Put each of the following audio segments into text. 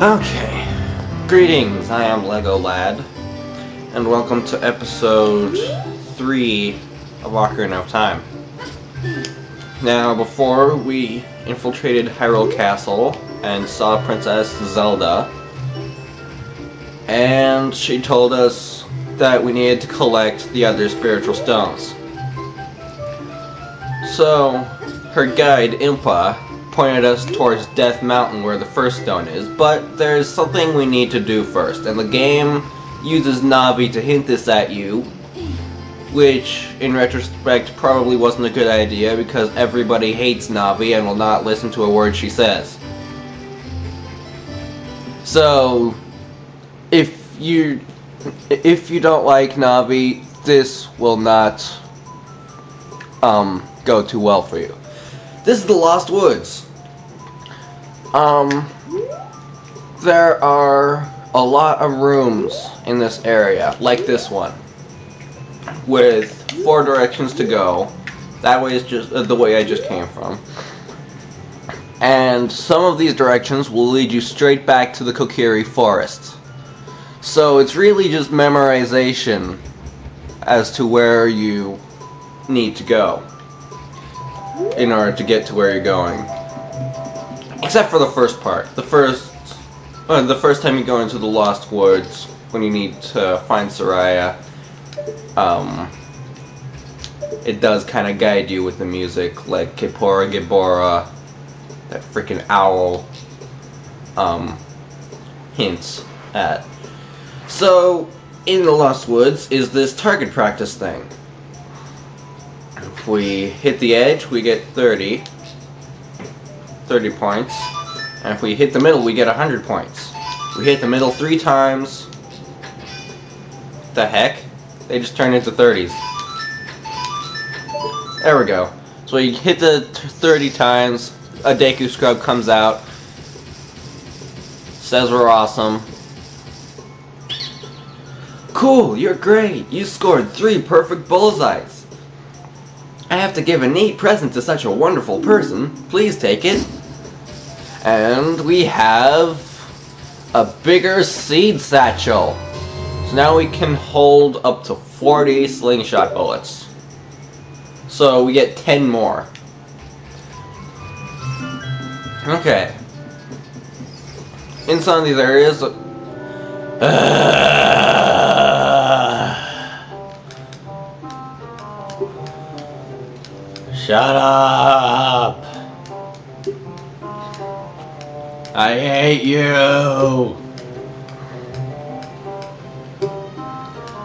Okay, greetings, I am LegoLad, and welcome to episode 3 of Ocarina of Time. Now, before we infiltrated Hyrule Castle and saw Princess Zelda, and she told us that we needed to collect the other spiritual stones. So, her guide, Impa, pointed us towards Death Mountain where the first stone is, but there's something we need to do first, and the game uses Navi to hint this at you, which, in retrospect, probably wasn't a good idea because everybody hates Navi and will not listen to a word she says. So, if you don't like Navi, this will not go too well for you. This is the Lost Woods. There are a lot of rooms in this area, like this one, with 4 directions to go. That way is just the way I just came from. And some of these directions will lead you straight back to the Kokiri Forest. So it's really just memorization as to where you need to go in order to get to where you're going. Except for the first part. The first time you go into the Lost Woods, when you need to find Soraya, it does kind of guide you with the music, like Kepora Gebora, that freaking owl, hints at. So, in the Lost Woods is this target practice thing. If we hit the edge, we get 30 points, and if we hit the middle, we get 100 points. We hit the middle 3 times. The heck? They just turn into 30s. There we go. So we hit the 30 times, a Deku Scrub comes out, says we're awesome. Cool, you're great! You scored 3 perfect bullseyes! I have to give a neat present to such a wonderful person. Please take it. And we have a bigger seed satchel. So now we can hold up to 40 slingshot bullets. So we get 10 more. Okay. In some of these areas... Shut up! I hate you!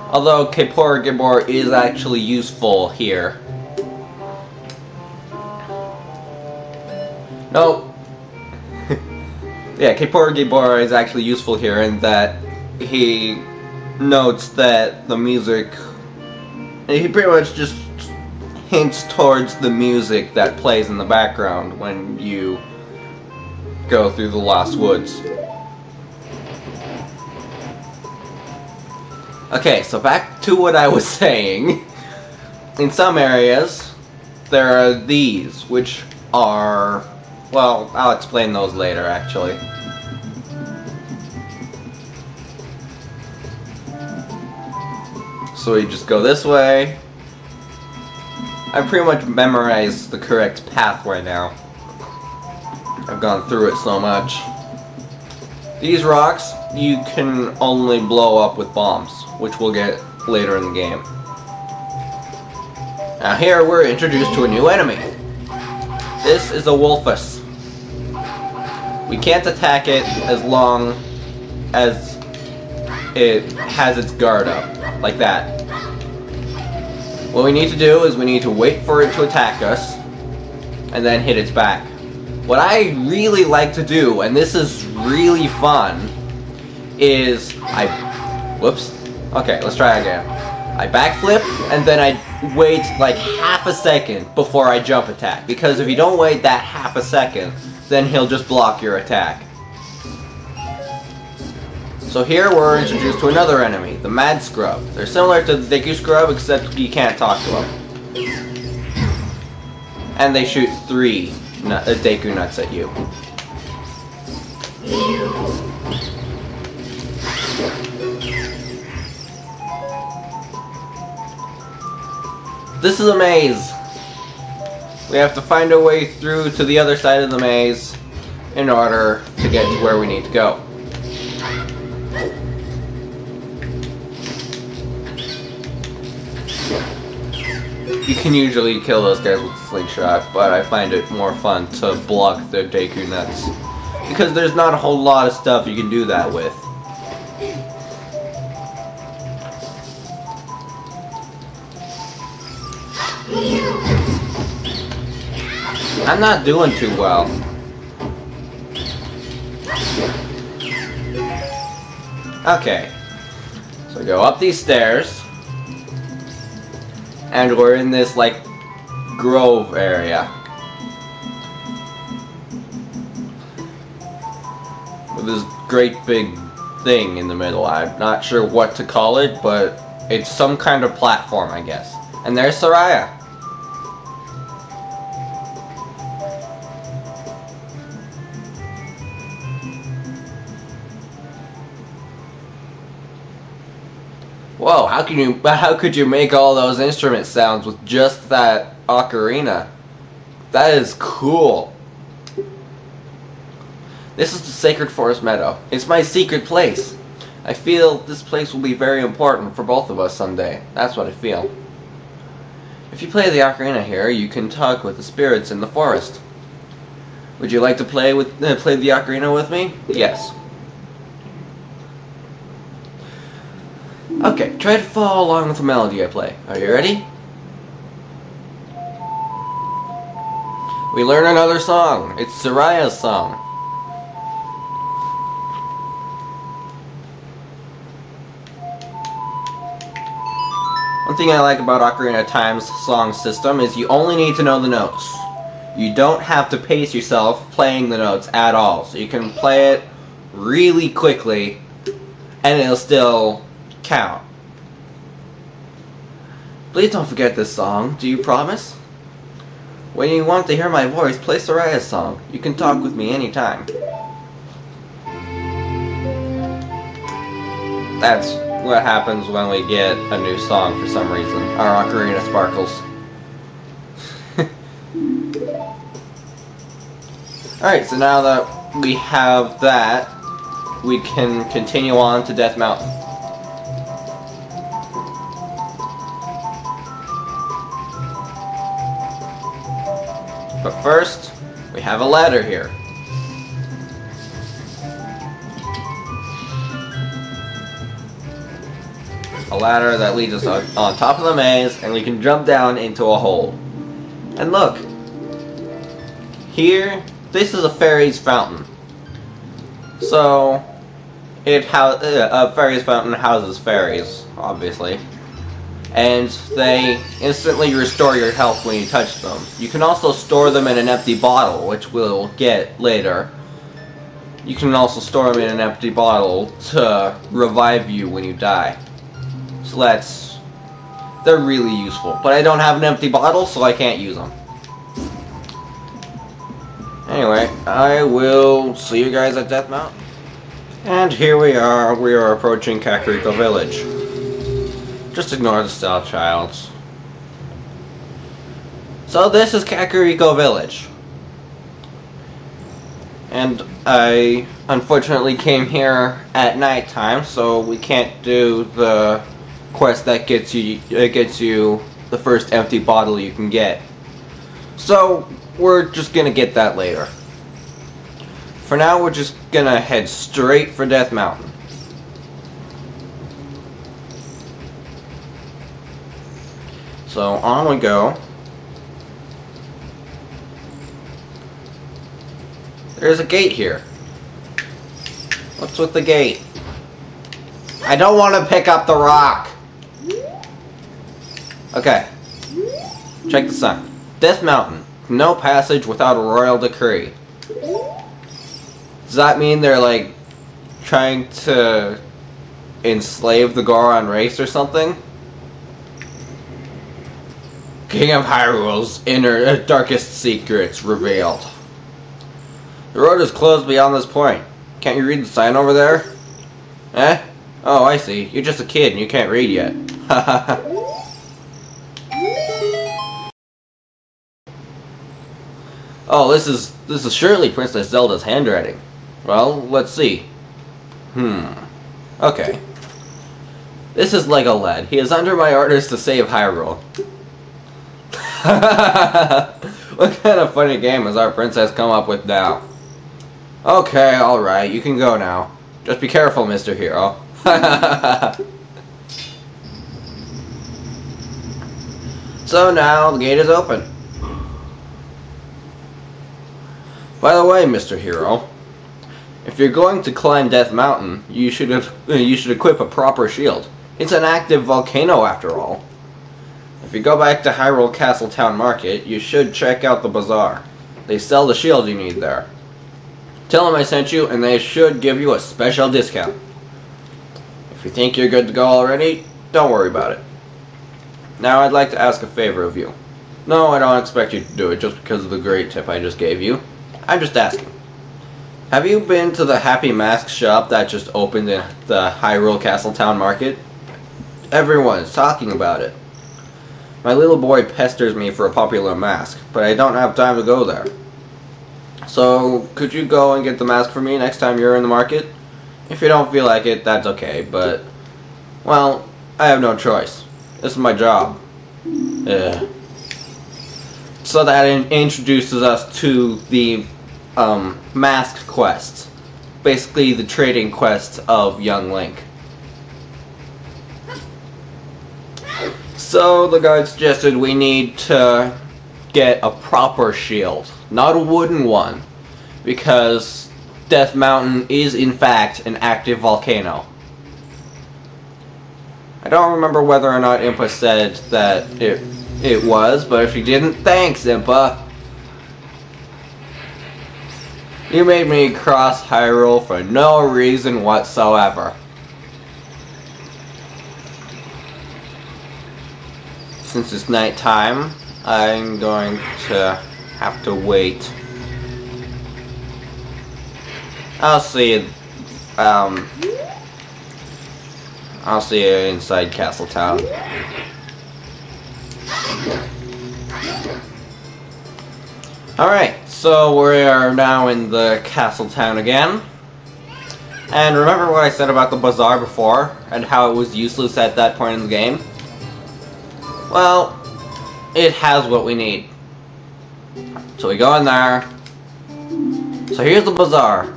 Although Kepora Gebor is actually useful here. Nope. Yeah, Kepora Gebor is actually useful here in that he notes that the music... He pretty much just hints towards the music that plays in the background when you go through the Lost Woods. Okay, so back to what I was saying. In some areas, there are these, which are... Well, I'll explain those later, actually. So we just go this way. I pretty much memorized the correct pathway now. I've gone through it so much. These rocks, you can only blow up with bombs, which we'll get later in the game. Now here we're introduced to a new enemy. This is a Wolfus. We can't attack it as long as it has its guard up, like that. What we need to do is we need to wait for it to attack us, and then hit its back. What I really like to do, and this is really fun, is whoops. Okay, let's try again. I backflip, and then I wait like half a second before I jump attack. Because if you don't wait that half a second, then he'll just block your attack. So here we're introduced to another enemy, the Mad Scrub. They're similar to the Deku Scrub, except you can't talk to them. And they shoot 3 Deku nuts at you. This is a maze. We have to find a way through to the other side of the maze in order to get to where we need to go. You can usually kill those guys with a slingshot, but I find it more fun to block their Deku nuts. Because there's not a whole lot of stuff you can do that with. I'm not doing too well. Okay. So go up these stairs. And we're in this, like, grove area. With this great big thing in the middle. I'm not sure what to call it, but it's some kind of platform, I guess. And there's Soraya. Whoa, how could you make all those instrument sounds with just that ocarina? That is cool. This is the Sacred Forest Meadow. It's my secret place. I feel this place will be very important for both of us someday. That's what I feel. If you play the ocarina here, you can talk with the spirits in the forest. Would you like to play the ocarina with me? Yes. Okay, try to follow along with the melody I play. Are you ready? We learn another song. It's Soraya's song. One thing I like about Ocarina of Time's song system is you only need to know the notes. You don't have to pace yourself playing the notes at all. So you can play it really quickly and it'll still count. Please don't forget this song. Do you promise? When you want to hear my voice, play Soraya's song. You can talk with me anytime. That's what happens when we get a new song for some reason. Our ocarina sparkles. Alright, so now that we have that, we can continue on to Death Mountain. But first, we have a ladder here. A ladder that leads us on top of the maze, and we can jump down into a hole. And look! Here, this is a fairy's fountain. So, a fairy's fountain houses fairies, obviously. And they instantly restore your health when you touch them. You can also store them in an empty bottle, which we'll get later. You can also store them in an empty bottle to revive you when you die. So they're really useful. But I don't have an empty bottle, so I can't use them. Anyway, I will see you guys at Death Mountain. And here we are approaching Kakariko Village. Just ignore the stealth childs. So this is Kakariko Village. And I unfortunately came here at nighttime, so we can't do the quest that gets you the first empty bottle you can get. So we're just gonna get that later. For now, we're just gonna head straight for Death Mountain. So on we go. There's a gate here. What's with the gate? I don't want to pick up the rock. Okay. Check this out. Death Mountain. No passage without a royal decree. Does that mean they're like trying to enslave the Goron race or something? King of Hyrule's inner darkest secrets revealed. The road is closed beyond this point. Can't you read the sign over there? Eh? Oh, I see. You're just a kid and you can't read yet. Oh, this is surely Princess Zelda's handwriting. Well, let's see. Okay. This is LegoLad. He is under my orders to save Hyrule. What kind of funny game has our princess come up with now? Okay, alright, you can go now. Just be careful, Mr. Hero. So now the gate is open. By the way, Mr. Hero, if you're going to climb Death Mountain, you should equip a proper shield. It's an active volcano after all. If you go back to Hyrule Castle Town Market, you should check out the bazaar. They sell the shield you need there. Tell them I sent you and they should give you a special discount. If you think you're good to go already, don't worry about it. Now I'd like to ask a favor of you. No, I don't expect you to do it just because of the great tip I just gave you. I'm just asking. Have you been to the Happy Mask shop that just opened in the Hyrule Castle Town Market? Everyone is talking about it. My little boy pesters me for a popular mask, but I don't have time to go there. So, could you go and get the mask for me next time you're in the market? If you don't feel like it, that's okay, but, well, I have no choice. This is my job. So that introduces us to the mask quest. Basically the trading quest of young Link. So the guide suggested we need to get a proper shield, not a wooden one, because Death Mountain is in fact an active volcano. I don't remember whether or not Impa said that it was, but if he didn't, thanks, Impa. You made me cross Hyrule for no reason whatsoever. Since it's nighttime, I'm going to have to wait. I'll see you. I'll see you inside Castle Town. Alright, so we are now in the Castle Town again. And remember what I said about the bazaar before, and how it was useless at that point in the game? Well, it has what we need. So we go in there. So here's the bazaar.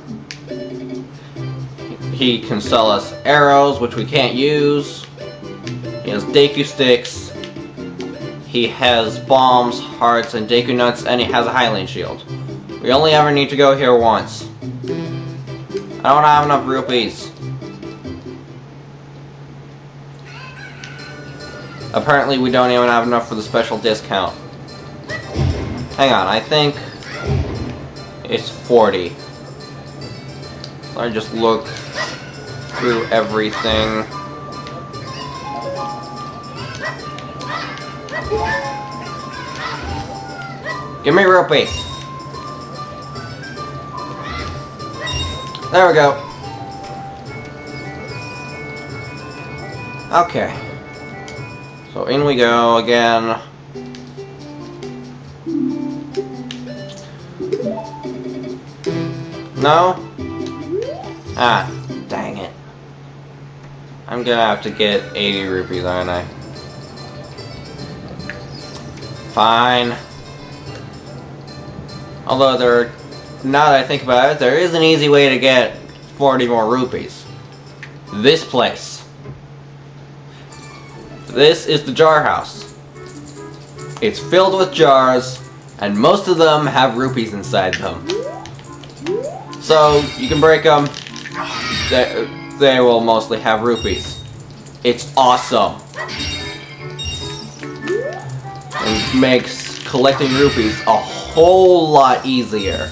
He can sell us arrows, which we can't use. He has Deku sticks. He has bombs, hearts, and Deku nuts, and he has a Hylian shield. We only ever need to go here once. I don't have enough rupees. Apparently we don't even have enough for the special discount. Hang on, I think it's 40. So I just look through everything. Give me rupees. There we go. Okay. So in we go again. No? Ah, dang it. I'm gonna have to get 80 rupees, aren't I? Fine. Although now that I think about it, there is an easy way to get 40 more rupees. This place. This is the jar house. It's filled with jars, and most of them have rupees inside them. So, you can break them. They will mostly have rupees. It's awesome. And makes collecting rupees a whole lot easier.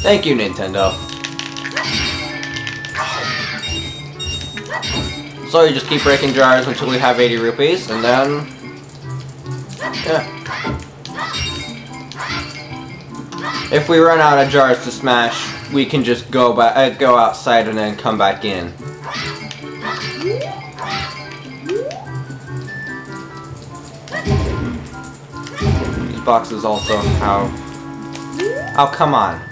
Thank you, Nintendo. So you just keep breaking jars until we have 80 rupees, and then... yeah. If we run out of jars to smash, we can just go outside and then come back in. These boxes also have... Oh, come on.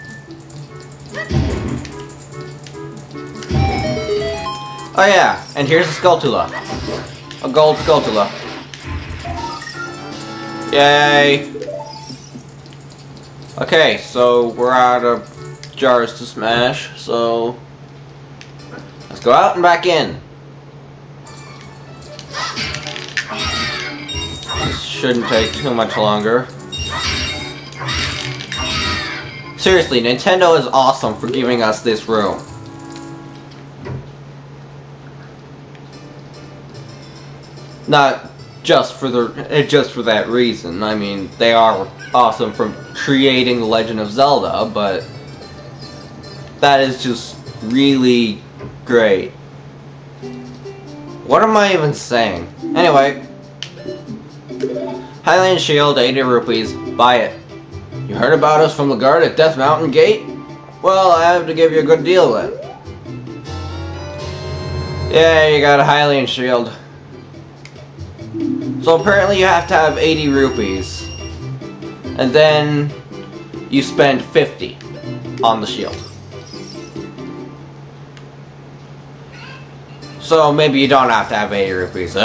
Oh yeah, and here's a Skulltula. A gold Skulltula. Yay! Okay, so we're out of jars to smash, so... Let's go out and back in. This shouldn't take too much longer. Seriously, Nintendo is awesome for giving us this room. Not just for that reason. I mean, they are awesome for creating The Legend of Zelda, but that is just really great. What am I even saying? Anyway, Hylian Shield, 80 rupees. Buy it. You heard about us from the guard at Death Mountain Gate? Well, I have to give you a good deal then. Yeah, you got a Hylian Shield. So apparently you have to have 80 rupees. And then you spend 50 on the shield. So maybe you don't have to have 80 rupees. Oh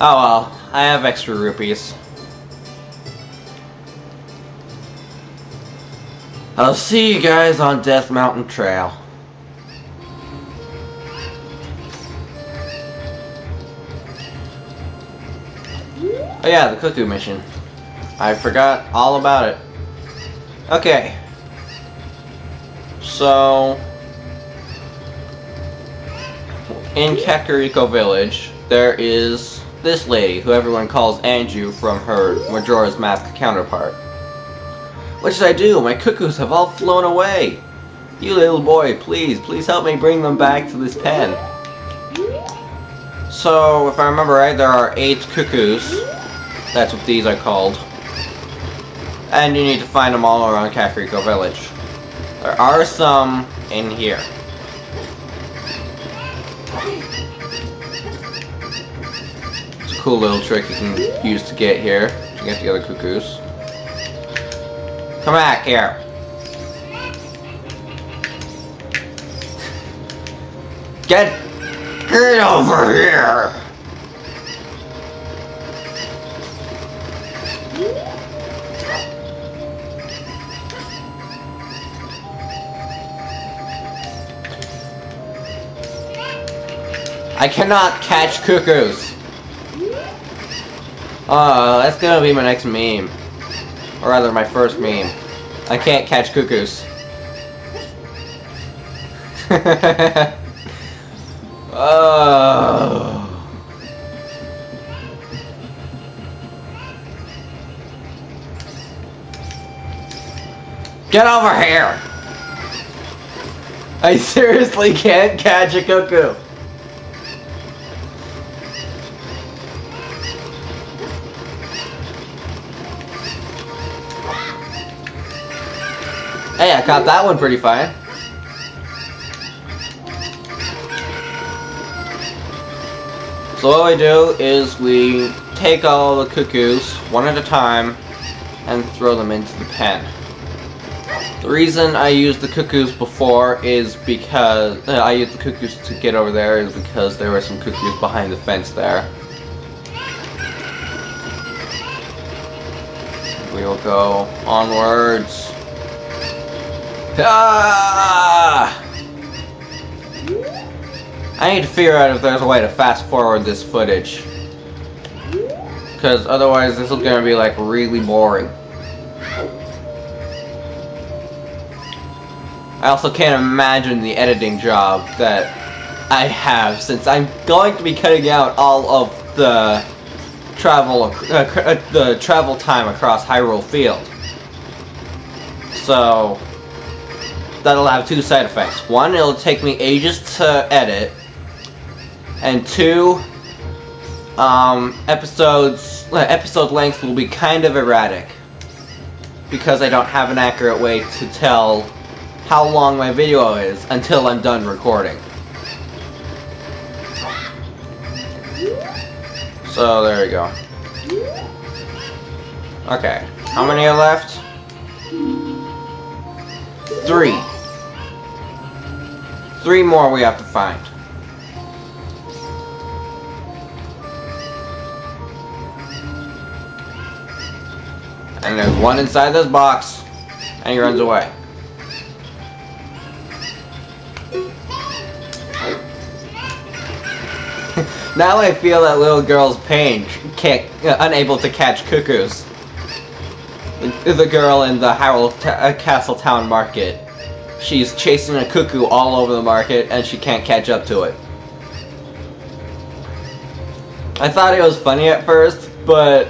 well, I have extra rupees. I'll see you guys on Death Mountain Trail. Oh yeah, the Cuckoo mission. I forgot all about it. Okay. So... in Kakariko Village, there is this lady, who everyone calls Anju from her Majora's Mask counterpart. What should I do? My cuckoos have all flown away! You little boy, please help me bring them back to this pen. So, if I remember right, there are 8 cuckoos. That's what these are called. And you need to find them all around Kakariko Village. There are some in here. It's a cool little trick you can use to get here, to get the other cuckoos. Come back here. Get over here! I cannot catch cuckoos. That's gonna be my next meme. Or rather, my first meme. I can't catch cuckoos. Oh. Get over here! I seriously can't catch a cuckoo. Hey, I caught that one pretty fine. So what we do is we take all the cuckoos, one at a time, and throw them into the pen. The reason I used the cuckoos before is because... I used the cuckoos to get over there is because there were some cuckoos behind the fence there. We will go onwards. Ah! I need to figure out if there's a way to fast forward this footage. Because otherwise this is going to be like really boring. I also can't imagine the editing job that I have, since I'm going to be cutting out all of the travel time across Hyrule Field. So that'll have 2 side effects. One, it'll take me ages to edit, and 2, episode length will be kind of erratic because I don't have an accurate way to tell how long my video is until I'm done recording. So there we go. Okay, how many are left? 3. 3 more we have to find. And there's one inside this box, and he runs away. Now I feel that little girl's pain, unable to catch Cuccos. The girl in the Castletown market. She's chasing a cuckoo all over the market, and she can't catch up to it. I thought it was funny at first, but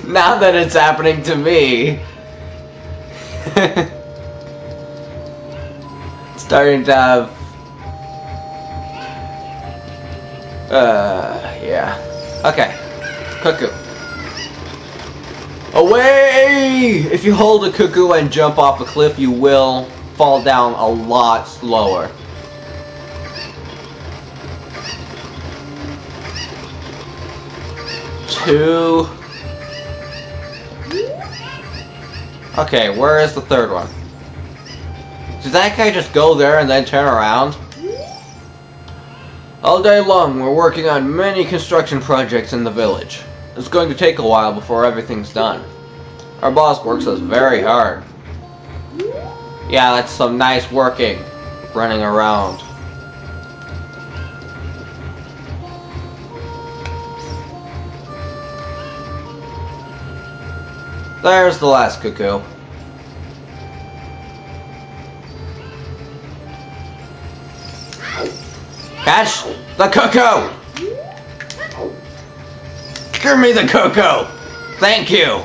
now that it's happening to me, it's starting to have, yeah. Okay, cuckoo. Away! If you hold a cuckoo and jump off a cliff, you will fall down a lot slower. Two. Okay, where is the third one? Did that guy just go there and then turn around? All day long, we're working on many construction projects in the village. It's going to take a while before everything's done. Our boss works us very hard. Yeah, that's some nice working. Running around. There's the last cuckoo. Catch the cuckoo! Give me the cuckoo! Thank you!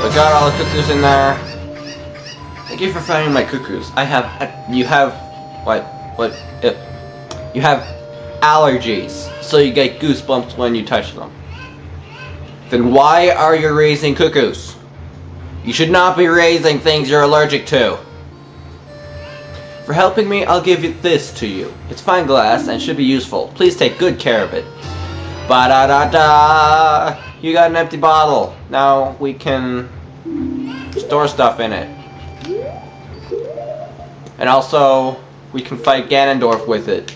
I got all the cuckoos in there. Thank you for finding my cuckoos. You have allergies, so you get goosebumps when you touch them. Then why are you raising cuckoos? You should not be raising things you're allergic to. For helping me, I'll give this to you. It's fine glass and should be useful. Please take good care of it. Ba-da-da-da! You got an empty bottle. Now we can store stuff in it. And also, we can fight Ganondorf with it.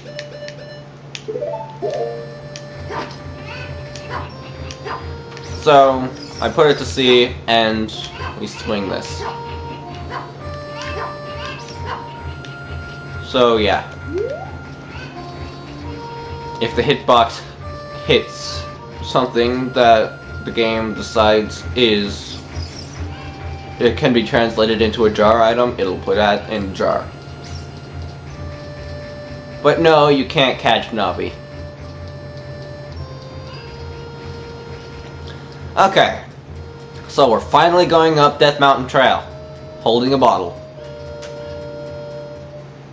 So, I put it to sea, and we swing this. So, yeah. If the hitbox hits something that the game decides it can be translated into a jar item, it'll put that in a jar. But no, you can't catch Navi. Okay, so we're finally going up Death Mountain Trail, holding a bottle.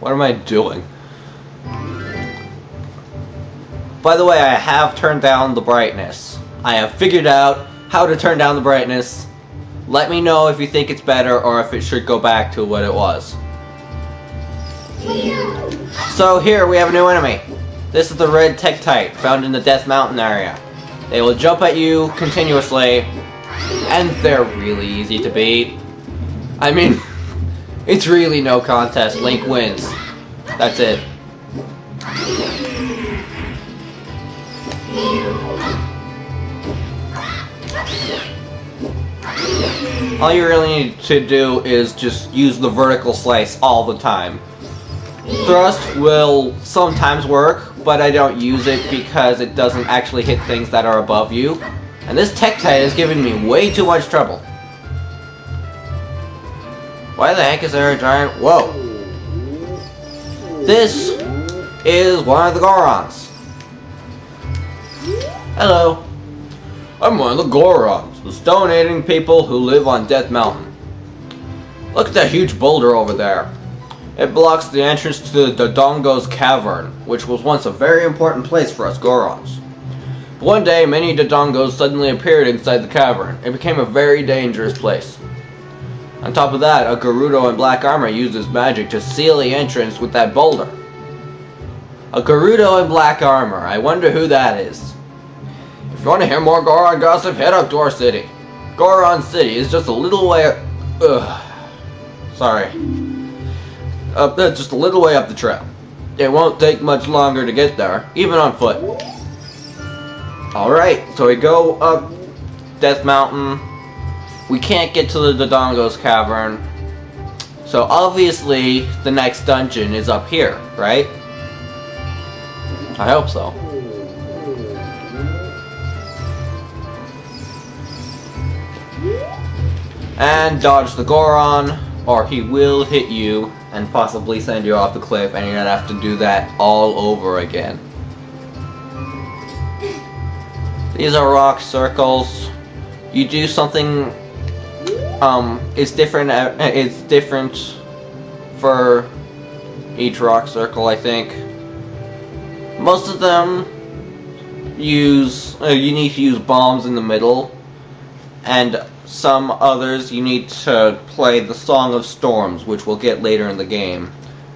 What am I doing? By the way, I have turned down the brightness. I have figured out how to turn down the brightness. Let me know if you think it's better or if it should go back to what it was. So here we have a new enemy. This is the red Tektite, found in the Death Mountain area. They will jump at you continuously, and they're really easy to beat. I mean, it's really no contest. Link wins. That's it. All you really need to do is just use the vertical slice all the time. Thrust will sometimes work, but I don't use it because it doesn't actually hit things that are above you. And this Tektite is giving me way too much trouble. Why the heck is there a giant... Whoa! This is one of the Gorons. Hello. I'm one of the Gorons. the stone-eating people who live on Death Mountain. Look at that huge boulder over there. It blocks the entrance to the Dodongo's Cavern, which was once a very important place for us Gorons. But one day, many Dodongos suddenly appeared inside the cavern. It became a very dangerous place. On top of that, a Gerudo in black armor used his magic to seal the entrance with that boulder. A Gerudo in black armor. I wonder who that is. If you want to hear more Goron gossip, head up to our city. Goron City is just a little way... Sorry. Just a little way up the trail. It won't take much longer to get there, even on foot. Alright, so we go up Death Mountain. We can't get to the Dodongo's Cavern. So obviously, the next dungeon is up here, right? I hope so. And dodge the Goron, or he will hit you and possibly send you off the cliff, and you're gonna have to do that all over again. These are rock circles. You do something, it's different for each rock circle, I think. Most of them use, you need to use bombs in the middle, and some others you need to play the Song of Storms, which we'll get later in the game,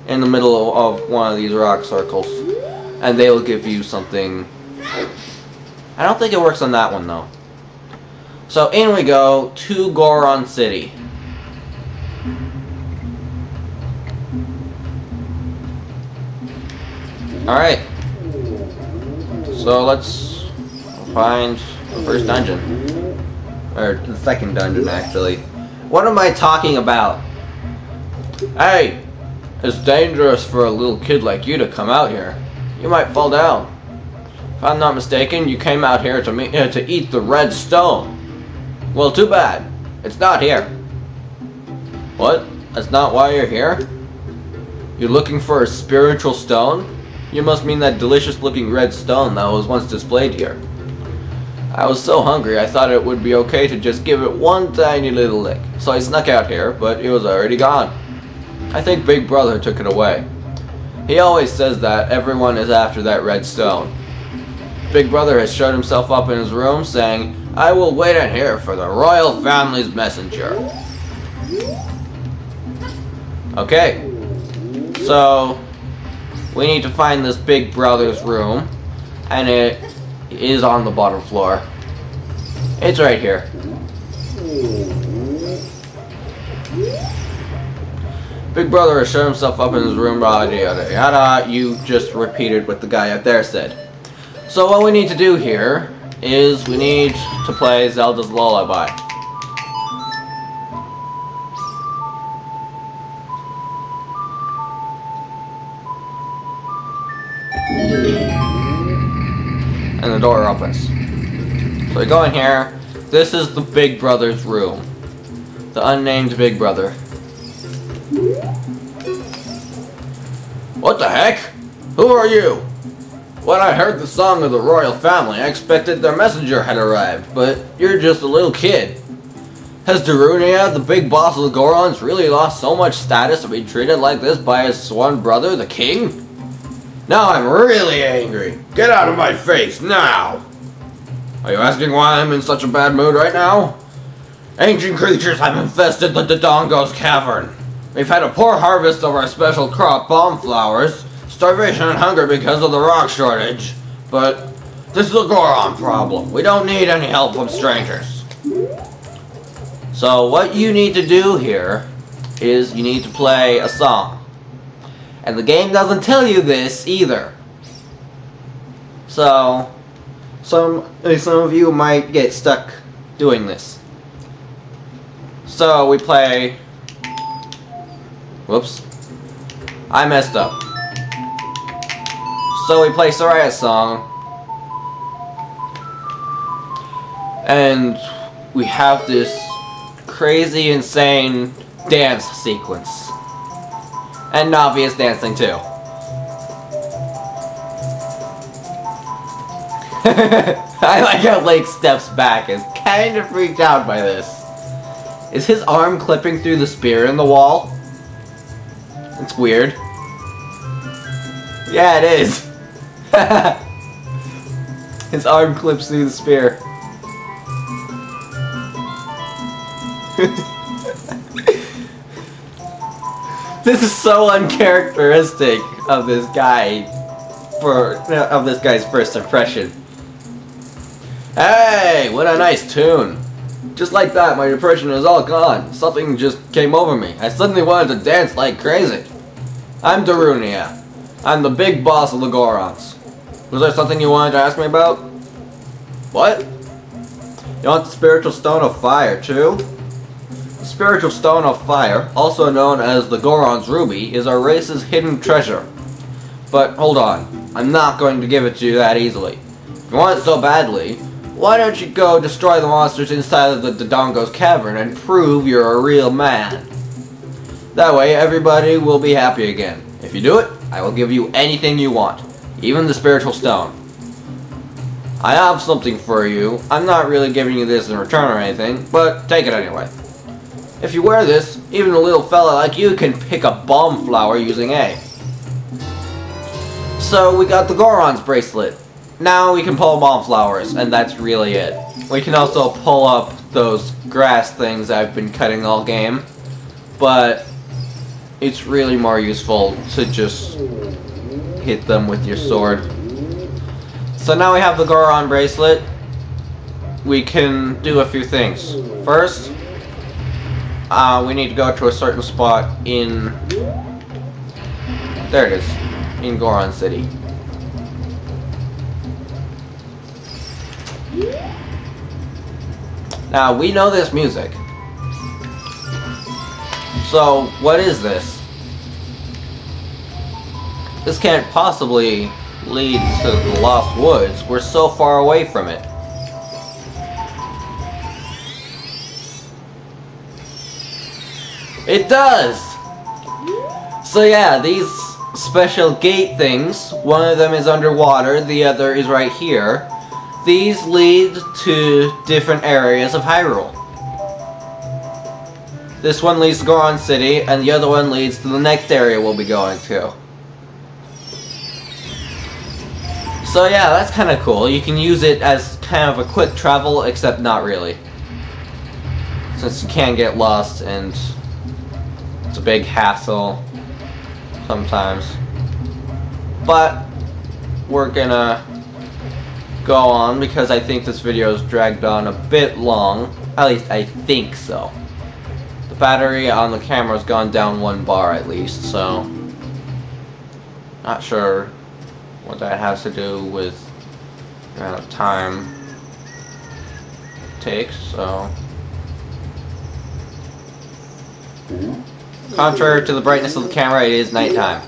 in the middle of one of these rock circles, and they will give you something. I don't think it works on that one though. So in we go to Goron City. Alright. So let's find the first dungeon. Or the second dungeon, actually. What am I talking about? Hey! It's dangerous for a little kid like you to come out here. You might fall down. If I'm not mistaken, you came out here to eat the red stone. Well, too bad. It's not here. What? That's not why you're here? You're looking for a spiritual stone? You must mean that delicious-looking red stone that was once displayed here. I was so hungry I thought it would be okay to just give it one tiny little lick. So I snuck out here, but it was already gone. I think Big Brother took it away. He always says that everyone is after that red stone. Big Brother has showed himself up in his room saying, "I will wait in here for the royal family's messenger." Okay. So, we need to find this Big Brother's room, and it is on the bottom floor. It's right here. Big Brother has shown himself up in his room, yada yada yada. You just repeated what the guy up there said. So what we need to do here is we need to play Zelda's Lullaby. And the door opens. So we go in here. This is the Big Brother's room. The unnamed Big Brother. What the heck? Who are you? When I heard the song of the royal family, I expected their messenger had arrived, but you're just a little kid. Has Darunia, the big boss of the Gorons, really lost so much status to be treated like this by his sworn brother, the king? Now I'm really angry. Get out of my face, now! Are you asking why I'm in such a bad mood right now? Ancient creatures have infested the Dodongo's Cavern. We've had a poor harvest of our special crop, bomb flowers, starvation and hunger because of the rock shortage. But this is a Goron problem. We don't need any help from strangers. So what you need to do here is you need to play a song. And the game doesn't tell you this either. So some of you might get stuck doing this. So we play... Whoops. I messed up. So we play Soraya's song. And we have this crazy, insane dance sequence. And obvious dancing too. I like how Lake steps back, is kind of freaked out by this. Is his arm clipping through the spear in the wall? It's weird. Yeah, it is. His arm clips through the spear. This is so uncharacteristic of this guy of this guy's first impression. Hey, what a nice tune. Just like that, my depression is all gone. Something just came over me. I suddenly wanted to dance like crazy. I'm Darunia. I'm the big boss of the Gorons. Was there something you wanted to ask me about? What? You want the Spiritual Stone of Fire, too? The Spiritual Stone of Fire, also known as the Goron's Ruby, is our race's hidden treasure. But hold on, I'm not going to give it to you that easily. If you want it so badly, why don't you go destroy the monsters inside of the Dodongo's cavern and prove you're a real man? That way, everybody will be happy again. If you do it, I will give you anything you want, even the Spiritual Stone. I have something for you. I'm not really giving you this in return or anything, but take it anyway. If you wear this, even a little fella like you can pick a bomb flower using A. So we got the Goron's bracelet. Now we can pull bomb flowers, and that's really it. We can also pull up those grass things I've been cutting all game, but it's really more useful to just hit them with your sword. So now we have the Goron bracelet. We can do a few things. First, we need to go to a certain spot in... There it is. In Goron City. Now, we know this music. So, what is this? This can't possibly lead to the Lost Woods. We're so far away from it. It does! So yeah, these special gate things, one of them is underwater, the other is right here. These lead to different areas of Hyrule. This one leads to Goron City, and the other one leads to the next area we'll be going to. So yeah, that's kind of cool. You can use it as kind of a quick travel, except not really. Since you can get lost, and it's a big hassle sometimes. But we're gonna go on because I think this video is dragged on a bit long. At least I think so. The battery on the camera's gone down 1 bar at least, so not sure what that has to do with the amount of time it takes, so. Contrary to the brightness of the camera, it is nighttime.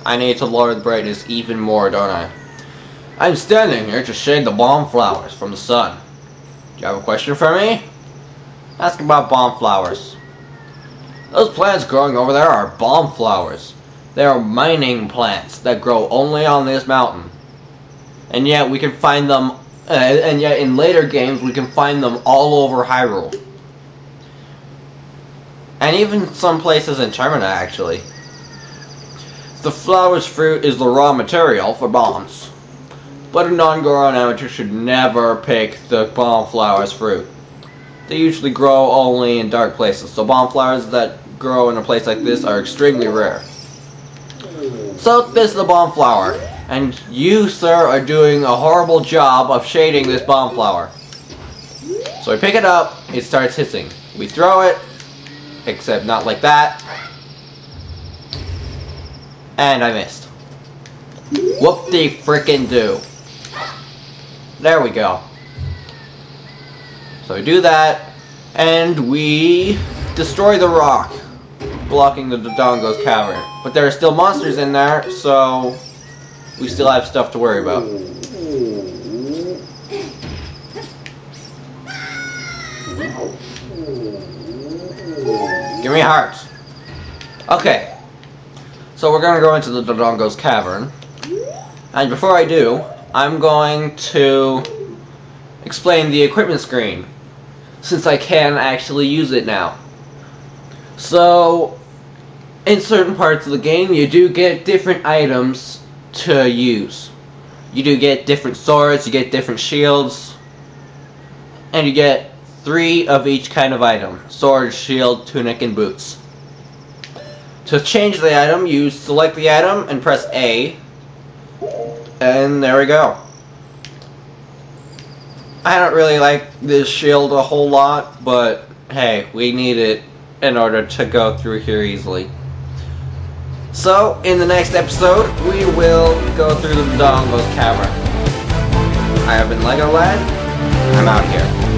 I need to lower the brightness even more, don't I? I'm standing here to shade the bomb flowers from the sun. Do you have a question for me? Ask about bomb flowers. Those plants growing over there are bomb flowers. They are mining plants that grow only on this mountain. And yet we can find them, and yet in later games we can find them all over Hyrule. And even some places in Termina, actually. The flower's fruit is the raw material for bombs. But a non-Goron amateur should never pick the bomb flower's fruit. They usually grow only in dark places, so bomb flowers that grow in a place like this are extremely rare. So this is the bomb flower, and you, sir, are doing a horrible job of shading this bomb flower. So we pick it up, it starts hissing. We throw it, except not like that. And I missed. Whoop-de-frickin-do. There we go. So we do that, and we destroy the rock, blocking the Dodongo's cavern. But there are still monsters in there, so we still have stuff to worry about. Give me hearts. Okay. So we're gonna go into the Dodongo's cavern. And before I do, I'm going to explain the equipment screen, since I can actually use it now. So, in certain parts of the game, you do get different items to use. You do get different swords, you get different shields, and you get 3 of each kind of item: sword, shield, tunic, and boots. To change the item, you select the item and press A, and there we go. I don't really like this shield a whole lot, but hey, we need it in order to go through here easily. So, in the next episode, we will go through the Dongle's Cavern. I have been LegoLad. I'm out here.